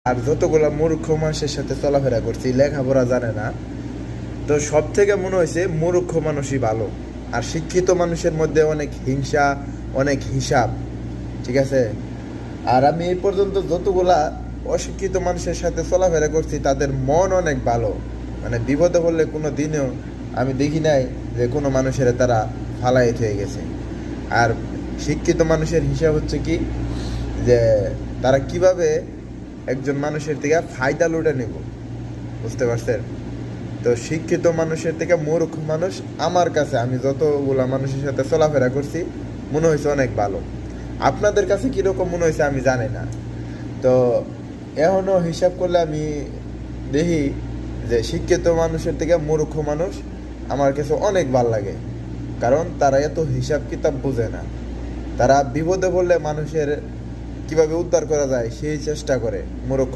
আর যতগুলা মূর্খ মানুষের সাথে চলাফেরা করছি, লেখাপড়া জানে না, তো সব থেকে মনে হয়েছে মূর্খ মানুষই ভালো। আর শিক্ষিত মানুষের মধ্যে অনেক হিংসা, অনেক হিসাব, ঠিক আছে। আর আমি এই পর্যন্ত যতগুলা অশিক্ষিত মানুষের সাথে চলাফেরা করছি তাদের মন অনেক ভালো, মানে বিপদে পড়লে কোনো দিনও আমি দেখি নাই যে কোনো মানুষের তারা ফালাই হয়ে গেছে। আর শিক্ষিত মানুষের হিসাব হচ্ছে কি, যে তারা কিভাবে একজন মানুষের থেকে ফায়দা লুটে নেব, বুঝতে পারছেন? তো শিক্ষিত মানুষের থেকে মূর্খ মানুষ আমার কাছে, আমি যতগুলা মানুষের সাথে চলাফেরা করছি, মনে হয়েছে অনেক ভালো। আপনাদের কাছে কীরকম মনে হয়েছে আমি জানি না। তো এখনও হিসাব করলে আমি দেখি যে শিক্ষিত মানুষের থেকে মূর্খ মানুষ আমার কাছে অনেক ভালো লাগে, কারণ তারা এত হিসাব কিতাব বোঝে না। তারা বিপদে পড়লে মানুষের কিভাবে উদ্ধার করা যায় সেই চেষ্টা করে। মূর্খ